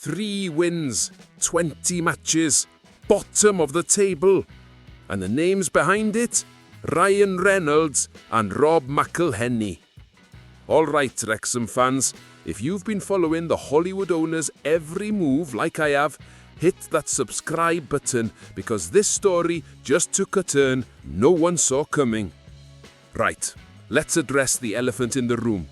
3 wins, 20 matches, bottom of the table. And the names behind it? Ryan Reynolds and Rob McElhenney. Alright, Wrexham fans, if you've been following the Hollywood owners' every move like I have, hit that subscribe button because this story just took a turn no one saw coming. Right, let's address the elephant in the room.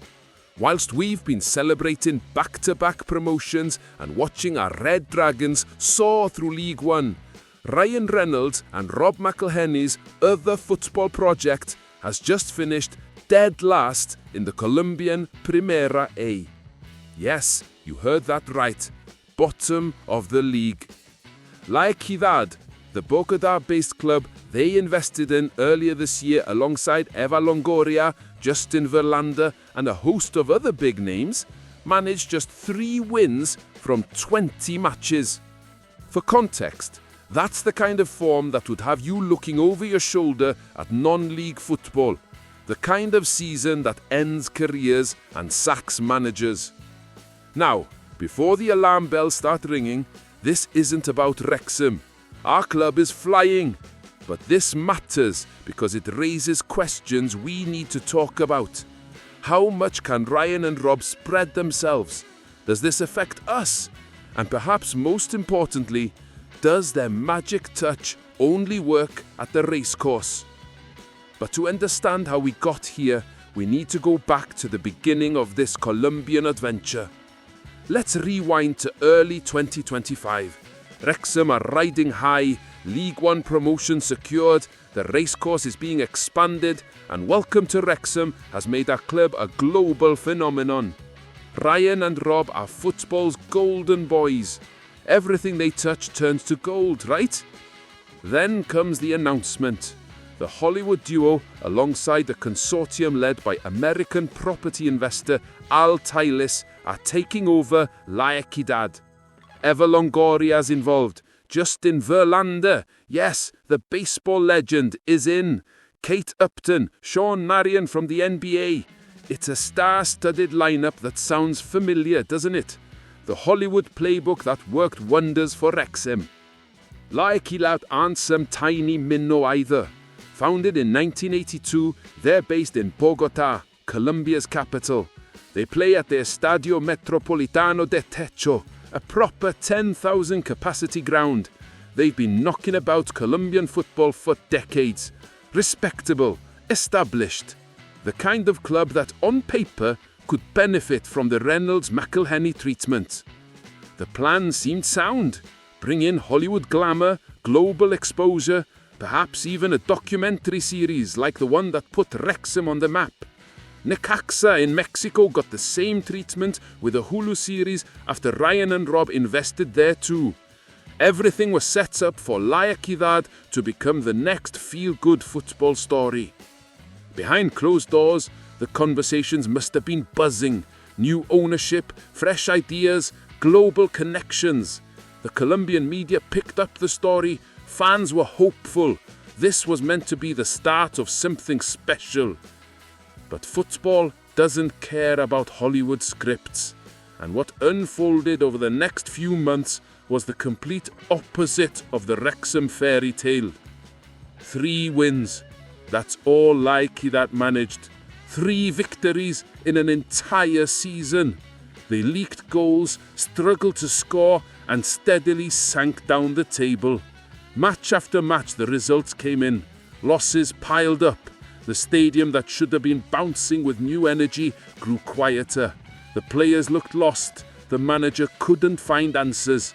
Whilst we've been celebrating back-to-back promotions and watching our Red Dragons soar through League One, Ryan Reynolds and Rob McElhenney's other football project has just finished dead last in the Colombian Primera A. Yes, you heard that right, bottom of the league. La Equidad, the Bogotá-based club they invested in earlier this year alongside Eva Longoria, Justin Verlander and a host of other big names, managed just 3 wins from 20 matches. For context, that's the kind of form that would have you looking over your shoulder at non-league football, the kind of season that ends careers and sacks managers. Now, before the alarm bells start ringing, this isn't about Wrexham. Our club is flying. But this matters because it raises questions we need to talk about. How much can Ryan and Rob spread themselves? Does this affect us? And perhaps most importantly, does their magic touch only work at the racecourse? But to understand how we got here, we need to go back to the beginning of this Colombian adventure. Let's rewind to early 2025. Wrexham are riding high, League One promotion secured, the racecourse is being expanded, and Welcome to Wrexham has made our club a global phenomenon. Ryan and Rob are football's golden boys. Everything they touch turns to gold, right? Then comes the announcement. The Hollywood duo, alongside the consortium led by American property investor Al Tylis, are taking over La Equidad. Eva Longoria's involved. Justin Verlander, yes, the baseball legend, is in. Kate Upton, Sean Marion from the NBA. It's a star-studded lineup that sounds familiar, doesn't it? The Hollywood playbook that worked wonders for Wrexham. La Equidad aren't some tiny minnow either. Founded in 1982, they're based in Bogotá, Colombia's capital. They play at their Estadio Metropolitano de Techo, a proper 10,000 capacity ground. They've been knocking about Colombian football for decades. Respectable, established. The kind of club that on paper could benefit from the Reynolds McElhenney treatment. The plan seemed sound. Bring in Hollywood glamour, global exposure, perhaps even a documentary series like the one that put Wrexham on the map. Necaxa in Mexico got the same treatment with a Hulu series after Ryan and Rob invested there too. Everything was set up for La Equidad to become the next feel-good football story. Behind closed doors, the conversations must have been buzzing. New ownership, fresh ideas, global connections. The Colombian media picked up the story. Fans were hopeful. This was meant to be the start of something special. But football doesn't care about Hollywood scripts. And what unfolded over the next few months was the complete opposite of the Wrexham fairy tale. 3 wins. That's all La Equidad managed. 3 victories in an entire season. They leaked goals, struggled to score, and steadily sank down the table. Match after match, the results came in. Losses piled up. The stadium that should have been bouncing with new energy grew quieter. The players looked lost. The manager couldn't find answers.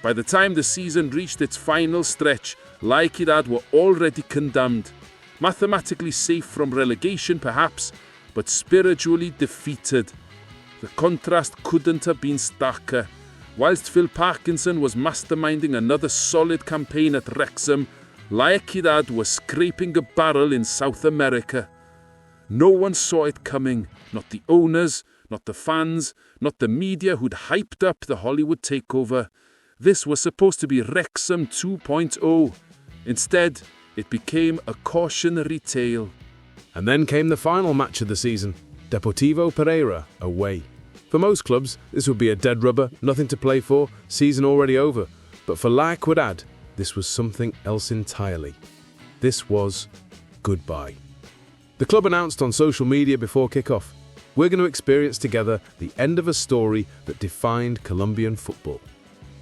By the time the season reached its final stretch, La Equidad were already condemned. Mathematically safe from relegation perhaps, but spiritually defeated. The contrast couldn't have been starker. Whilst Phil Parkinson was masterminding another solid campaign at Wrexham, La Equidad was scraping a barrel in South America. No one saw it coming, not the owners, not the fans, not the media who'd hyped up the Hollywood takeover. This was supposed to be Wrexham 2.0. Instead, it became a cautionary tale. And then came the final match of the season, Deportivo Pereira away. For most clubs, this would be a dead rubber, nothing to play for, season already over. But for La Equidad, this was something else entirely. This was goodbye. The club announced on social media before kickoff, "We're going to experience together the end of a story that defined Colombian football."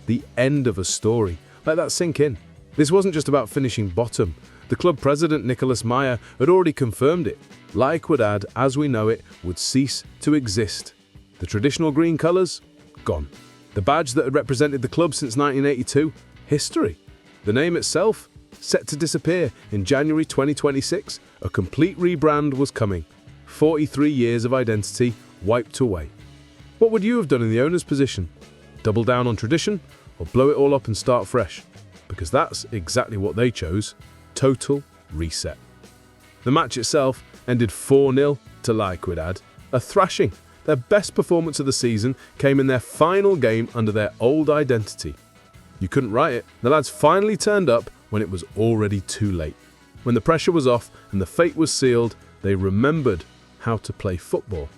The end of a story. Let that sink in. This wasn't just about finishing bottom. The club president, Nicolas Maya, had already confirmed it. La Equidad, as we know it, would cease to exist. The traditional green colours? Gone. The badge that had represented the club since 1982? History. The name itself? Set to disappear in January 2026. A complete rebrand was coming. 43 years of identity wiped away. What would you have done in the owner's position? Double down on tradition, or blow it all up and start fresh? Because that's exactly what they chose. Total reset. The match itself ended 4-0 to La Equidad, a thrashing. Their best performance of the season came in their final game under their old identity. You couldn't write it. The lads finally turned up when it was already too late. When the pressure was off and the fate was sealed, they remembered how to play football.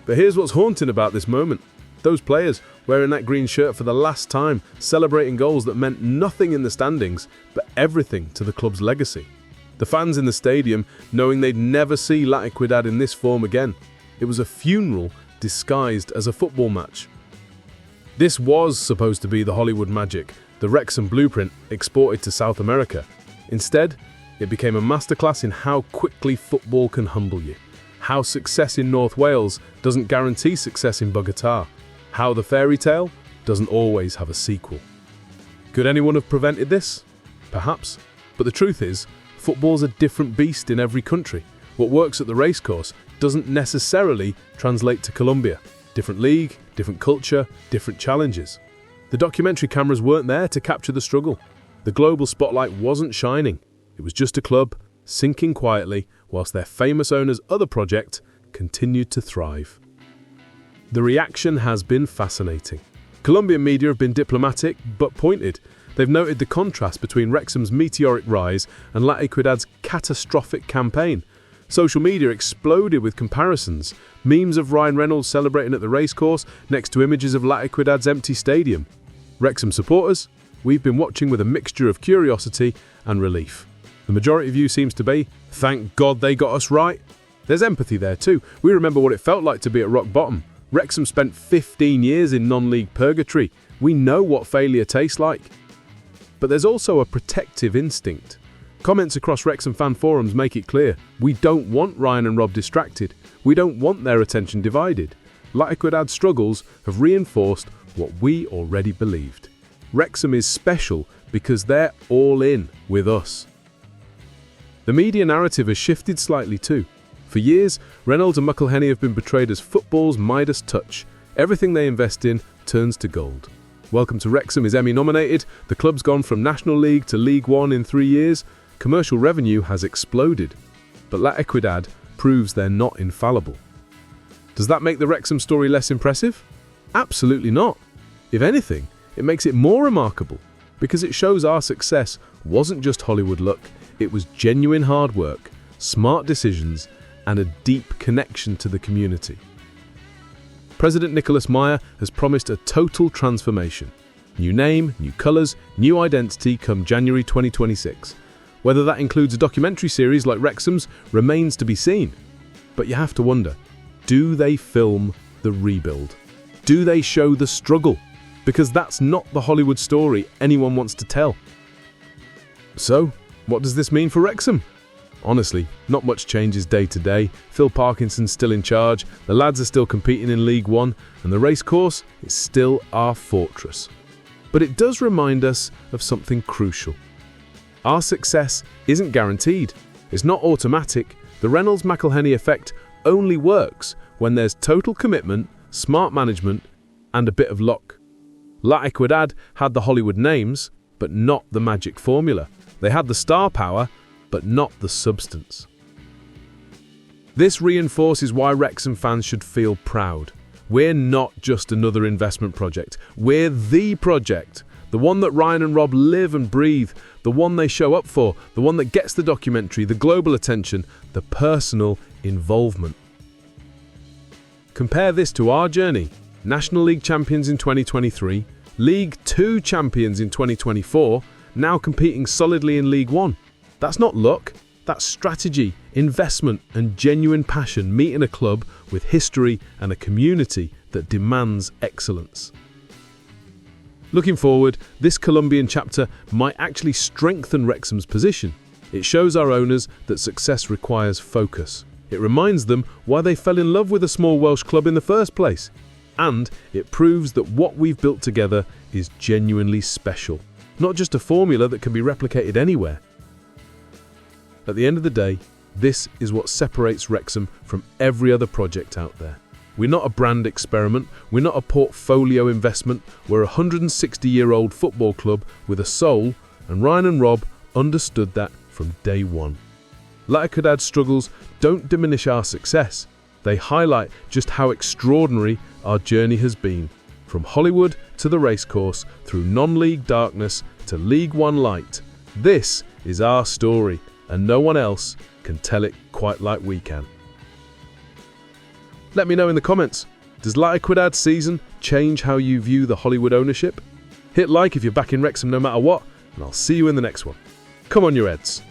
But here's what's haunting about this moment. Those players wearing that green shirt for the last time, celebrating goals that meant nothing in the standings, but everything to the club's legacy. The fans in the stadium knowing they'd never see La Equidad in this form again. It was a funeral disguised as a football match. This was supposed to be the Hollywood magic, the Wrexham blueprint exported to South America. Instead, it became a masterclass in how quickly football can humble you, how success in North Wales doesn't guarantee success in Bogotá, how the fairy tale doesn't always have a sequel. Could anyone have prevented this? Perhaps. But the truth is, football's a different beast in every country. What works at the racecourse doesn't necessarily translate to Colombia. Different league, different culture, different challenges. The documentary cameras weren't there to capture the struggle. The global spotlight wasn't shining. It was just a club, sinking quietly, whilst their famous owner's other project continued to thrive. The reaction has been fascinating. Colombian media have been diplomatic, but pointed. They've noted the contrast between Wrexham's meteoric rise and La Equidad's catastrophic campaign. Social media exploded with comparisons, memes of Ryan Reynolds celebrating at the racecourse next to images of La Equidad's empty stadium. Wrexham supporters, we've been watching with a mixture of curiosity and relief. The majority view seems to be, thank God they got us right. There's empathy there too. We remember what it felt like to be at rock bottom. Wrexham spent 15 years in non-league purgatory. We know what failure tastes like. But there's also a protective instinct. Comments across Wrexham fan forums make it clear, we don't want Ryan and Rob distracted. We don't want their attention divided. La Equidad's struggles have reinforced what we already believed. Wrexham is special because they're all in with us. The media narrative has shifted slightly too. For years, Reynolds and McElhenney have been portrayed as football's Midas touch. Everything they invest in turns to gold. Welcome to Wrexham is Emmy nominated. The club's gone from National League to League One in 3 years. Commercial revenue has exploded. But La Equidad proves they're not infallible. Does that make the Wrexham story less impressive? Absolutely not. If anything, it makes it more remarkable because it shows our success wasn't just Hollywood luck. It was genuine hard work, smart decisions, and a deep connection to the community. President Nicolas Maya has promised a total transformation. New name, new colours, new identity come January 2026. Whether that includes a documentary series like Wrexham's remains to be seen. But you have to wonder, do they film the rebuild? Do they show the struggle? Because that's not the Hollywood story anyone wants to tell. So, what does this mean for Wrexham? Honestly, not much changes day to day. Phil Parkinson's still in charge, the lads are still competing in League One, and the racecourse is still our fortress. But it does remind us of something crucial. Our success isn't guaranteed. It's not automatic. The Reynolds-McElhenney effect only works when there's total commitment, smart management, and a bit of luck. La Equidad had the Hollywood names, but not the magic formula. They had the star power, but not the substance. This reinforces why Wrexham fans should feel proud. We're not just another investment project. We're the project. The one that Ryan and Rob live and breathe. The one they show up for. The one that gets the documentary, the global attention, the personal involvement. Compare this to our journey. National League champions in 2023, League 2 champions in 2024, now competing solidly in League 1. That's not luck, that's strategy, investment and genuine passion meeting a club with history and a community that demands excellence. Looking forward, this Colombian chapter might actually strengthen Wrexham's position. It shows our owners that success requires focus. It reminds them why they fell in love with a small Welsh club in the first place. And it proves that what we've built together is genuinely special, not just a formula that can be replicated anywhere. At the end of the day, this is what separates Wrexham from every other project out there. We're not a brand experiment, we're not a portfolio investment, we're a 160-year-old football club with a soul, and Ryan and Rob understood that from day one. Latikudad's struggles don't diminish our success. They highlight just how extraordinary our journey has been. From Hollywood to the racecourse, through non-league darkness to League One light. This is our story, and no one else can tell it quite like we can. Let me know in the comments, does Latikudad's season change how you view the Hollywood ownership? Hit like if you're back in Wrexham no matter what, and I'll see you in the next one. Come on, you Reds.